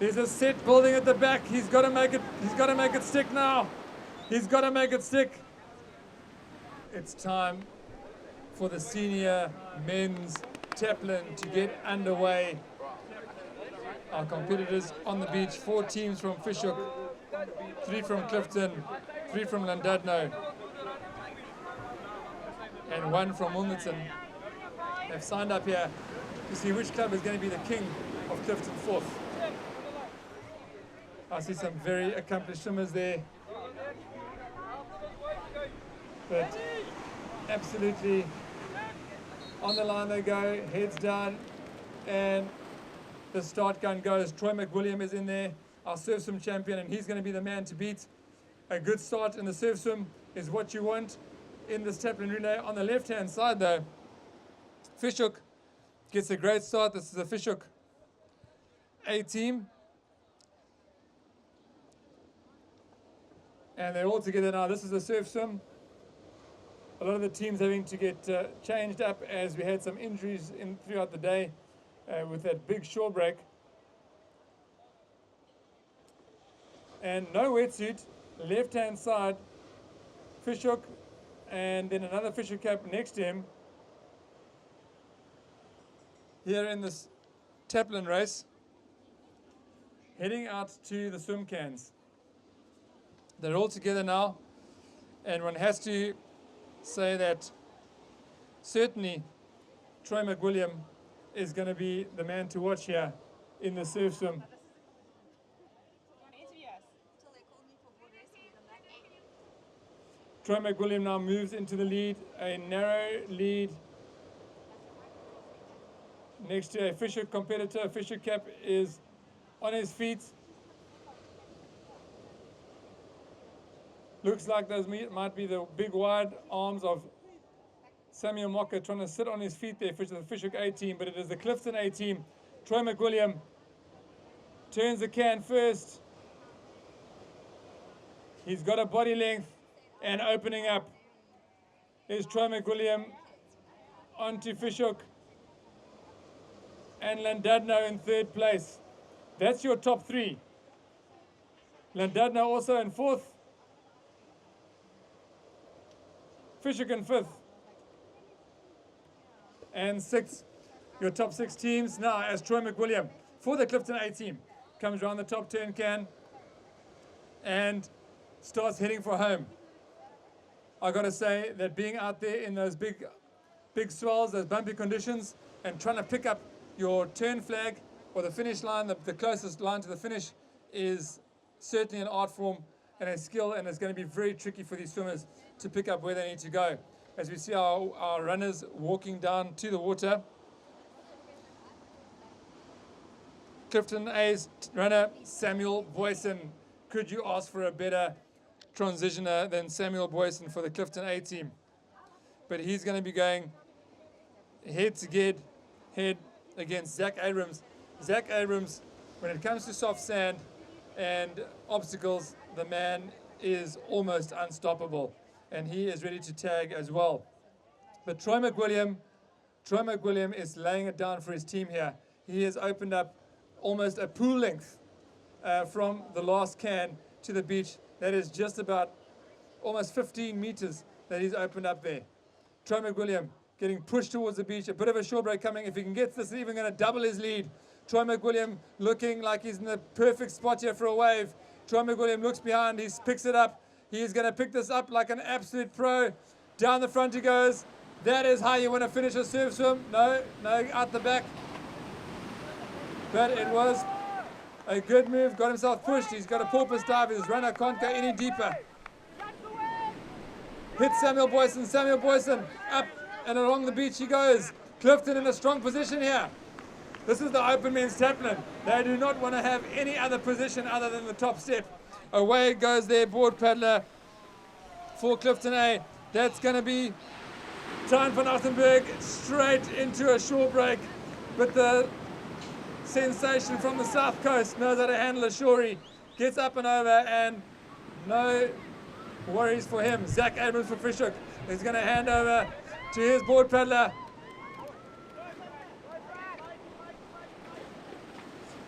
There's a set building at the back. He's got to make it. He's got to make it stick now. He's got to make it stick. It's time for the senior men's Taplin to get underway. Our competitors on the beach, 4 teams from Hoek, 3 from Clifton, 3 from Llandudno, and 1 from Wilmington. They've signed up here to see which club is going to be the king of Clifton 4th. I see some very accomplished swimmers there, but absolutely on the line they go, heads down, and the start gun goes. Troy McWilliam is in there, our surf swim champion, and he's going to be the man to beat. A good start in the surf swim is what you want in this Taplin relay. On the left-hand side, though, Hoek gets a great start. This is the Hoek A team. And they're all together now. This is the surf swim. A lot of the teams having to get changed up as we had some injuries throughout the day with that big shore break. And no wetsuit, left-hand side, Hoek, and then another Hoek cap next to him. Here in this Taplin race, heading out to the swim cans. They're all together now, and one has to say that certainly Troy McWilliam is going to be the man to watch here in the surf swim. Troy McWilliam now moves into the lead, a narrow lead next to a Hoek competitor. Hoek cap is on his feet. Looks like those might be the big wide arms of Samuel Mocke trying to sit on his feet there for the Hoek A team, but it is the Clifton A team. Troy McWilliam turns the can first. He's got a body length and opening up is Troy McWilliam onto Hoek and Llandudno in 3rd place. That's your top 3. Llandudno also in 4th. Hoek in 5th. And 6th, your top 6 teams. Now, as Troy McWilliam for the Clifton A team comes around the top turn can and starts heading for home. I got to say that being out there in those big swells, those bumpy conditions, and trying to pick up your turn flag or the finish line, the closest line to the finish, is certainly an art form and a skill, and it's going to be very tricky for these swimmers to pick up where they need to go. As we see our runners walking down to the water. Clifton A's runner, Samuel Boyson. Could you ask for a better transitioner than Samuel Boyson for the Clifton A team? But he's going to be going head against Zach Abrams. Zach Abrams, when it comes to soft sand and obstacles, the man is almost unstoppable, and he is ready to tag as well. But Troy McWilliam is laying it down for his team here. He has opened up almost a pool length from the last can to the beach. That is just about almost 15 meters that he's opened up there. Troy McWilliam getting pushed towards the beach, a bit of a shore break coming. If he can get this, he's even going to double his lead. Troy McWilliam looking like he's in the perfect spot here for a wave. Troy McWilliam looks behind, he picks it up. He is going to pick this up like an absolute pro. Down the front he goes. That is how you want to finish a surf swim. No, out the back. But it was a good move, got himself pushed. He's got a porpoise dive, his runner can't go any deeper. Hits Samuel Boyson, up and along the beach he goes. Clifton in a strong position here. This is the open men's Taplin. They do not want to have any other position other than the top step. Away goes their board paddler for Clifton A. That's going to be Tyne van Ottenberg straight into a shore break. But the sensation from the south coast knows how to handle a shorey. Gets up and over, and no worries for him. Zach Abrams for Hoek is going to hand over to his board paddler.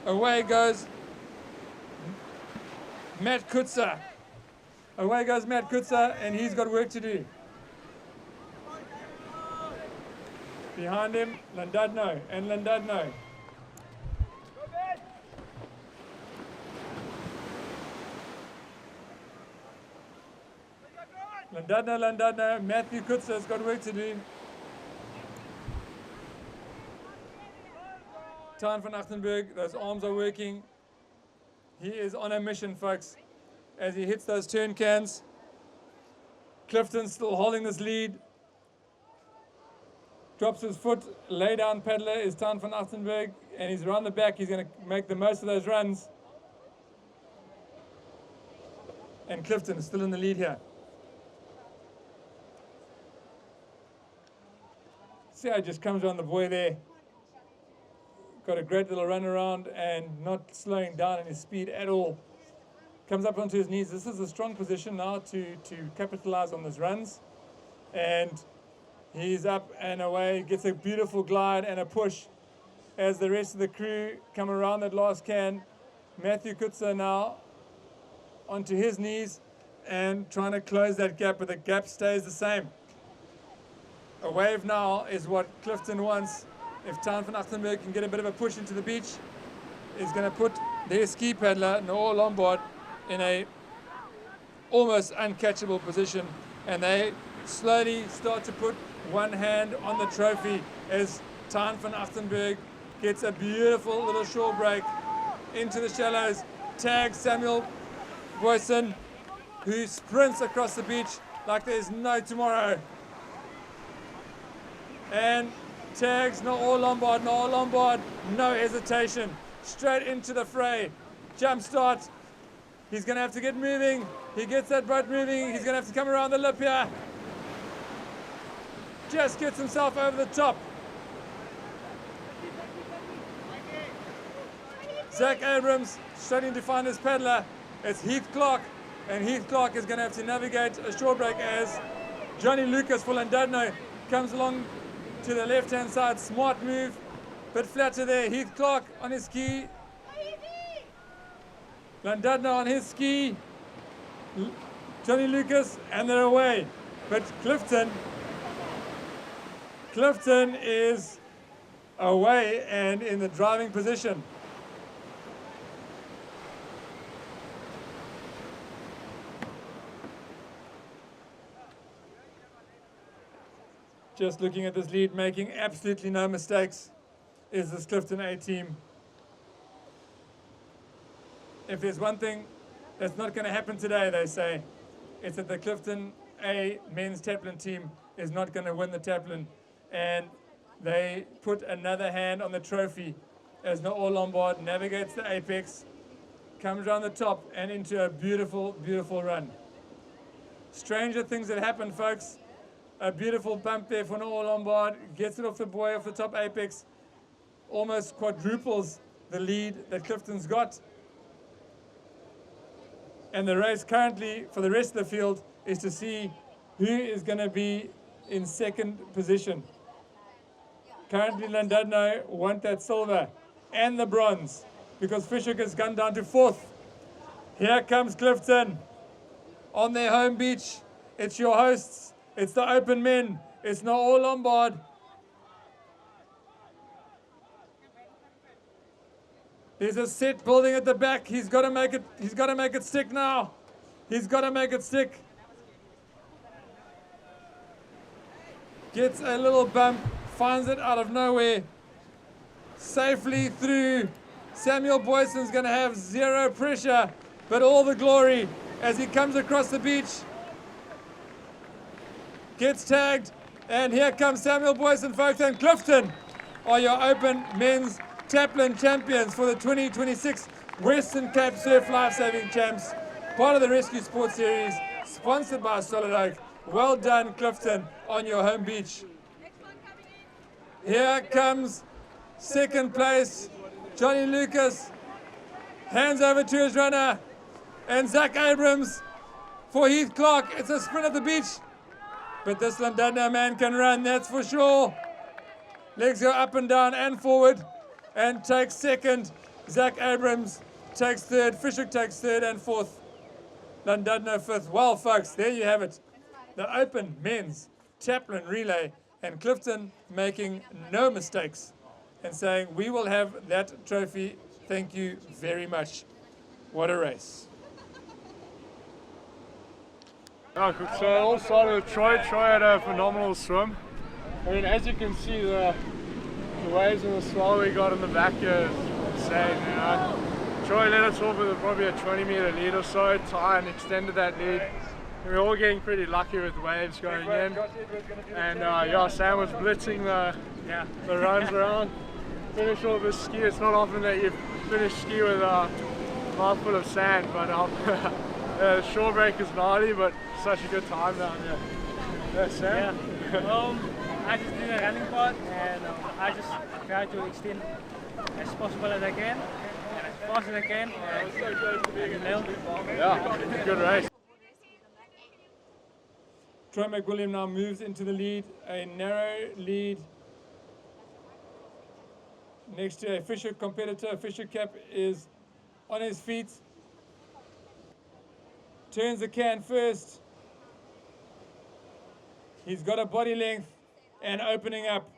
Away goes Matt Kutzer. Away goes Matt Kutzer, and he's got work to do. Behind him, Llandudno and Llandudno. Llandudno, Matthew Kutzer's got work to do. Tan van Achtenberg, those arms are working. He is on a mission, folks, as he hits those turn cans. Clifton's still holding this lead. Drops his foot, lay down paddler is Tan van Achtenberg, and he's around the back. He's going to make the most of those runs. And Clifton is still in the lead here. See how he just comes around the buoy there. Got a great little run around and not slowing down in his speed at all. Comes up onto his knees. This is a strong position now to capitalize on those runs. And he's up and away, gets a beautiful glide and a push as the rest of the crew come around that last can. Matthew Kutzer now onto his knees and trying to close that gap, but the gap stays the same. A wave now is what Clifton wants. If Tan van Achtenberg can get a bit of a push into the beach, is going to put their ski paddler, Noor Lombard, in a almost uncatchable position, and they slowly start to put one hand on the trophy as Tan van Achtenberg gets a beautiful little shore break into the shallows, tags Samuel Boyson, who sprints across the beach like there's no tomorrow, and tags Noor Lombard, no hesitation, straight into the fray, jump start. He's going to have to get moving. He gets that boat moving. He's going to have to come around the lip here. Just gets himself over the top. Zach Abrams starting to find his paddler. It's Heath Clark, and Heath Clark is going to have to navigate a shore break as Johnny Lucas for Llandudno comes along to the left-hand side. Smart move, bit flatter there. Heath Clark on his ski. Llandudno on his ski. Johnny Lucas, and they're away. But Clifton is away and in the driving position. Just looking at this lead, making absolutely no mistakes, is this Clifton A team. If there's one thing that's not going to happen today, they say, it's that the Clifton A men's Taplin team is not going to win the Taplin. And they put another hand on the trophy as Noor Lombard navigates the apex, comes around the top and into a beautiful, beautiful run. Stranger things that happen, folks. A beautiful bump there for Noor Lombard, gets it off the buoy, off the top apex, almost quadruples the lead that Clifton's got. And the race currently for the rest of the field is to see who is going to be in second position. Currently Llandudno want that silver and the bronze because Hoek has gone down to fourth. Here comes Clifton on their home beach. It's your hosts. It's the open men. It's Noor Lombard. There's a set building at the back. He's got to make it. He's got to make it stick now. He's got to make it stick. Gets a little bump. Finds it out of nowhere. Safely through. Samuel Boyson's going to have zero pressure, but all the glory as he comes across the beach. Gets tagged, and here comes Samuel Boyson, folks, and Clifton are your open men's Taplin champions for the 2026 Western Cape Surf Lifesaving Champs, part of the Rescue Sports Series, sponsored by Solid Oak. Well done, Clifton, on your home beach. Here comes second place, Johnny Lucas, hands over to his runner, and Zach Abrams for Heath Clark. It's a sprint at the beach. But this Llandudno man can run, that's for sure. Legs go up and down and forward and takes second. Zach Abrams takes third. Hoek takes third and fourth. Llandudno 5th. Well, folks, there you have it. The open men's Taplin relay, and Clifton making no mistakes and saying, we will have that trophy. Thank you very much. What a race. So it all started with Troy. Troy had a phenomenal swim. I mean, as you can see, the waves and the swell we got in the back here is insane, you know. Troy led us off with probably a 20-meter lead or so. Ty extended that lead. And we were all getting pretty lucky with waves going in. And yeah, Sam was blitzing the runs around. Finish off with ski. It's not often that you finish ski with a mouthful of sand, but the shore break is gnarly, but such a good time down here. Yeah, Sam? Yeah. I just did a running part, and I just try to extend as possible as I can, and as fast as I can. Yeah, good race. Troy McWilliam now moves into the lead, a narrow lead next to a Fisher competitor. Fisher Cap is on his feet, turns the can first. He's got a body length and opening up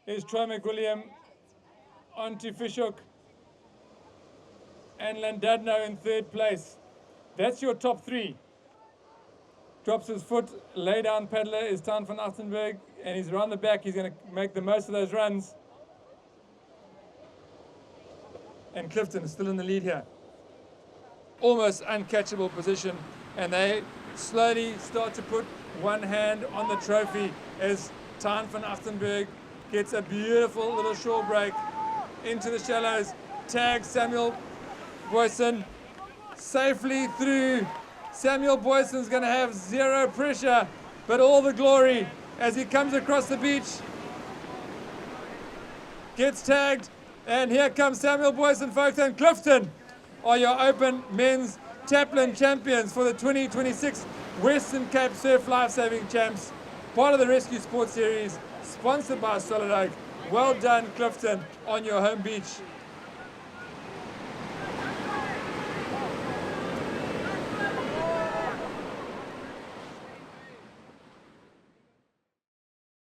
is Troy McWilliam onto Fishook and Llandudno in 3rd place. That's your top 3. Drops his foot, lay down paddler is Tan van Achtenberg, and he's around the back. He's going to make the most of those runs. And Clifton is still in the lead here. Almost uncatchable position, and they slowly start to put one hand on the trophy as Tan van Achtenberg gets a beautiful little shore break into the shallows, tags Samuel Boyson safely through. Samuel Boyson's going to have zero pressure, but all the glory as he comes across the beach. Gets tagged, and here comes Samuel Boyson, folks, and Clifton are your open men's Taplin champions for the 2026 Western Cape Surf Lifesaving Champs, part of the Rescue Sports Series, sponsored by Solid Oak. Well done, Clifton, on your home beach.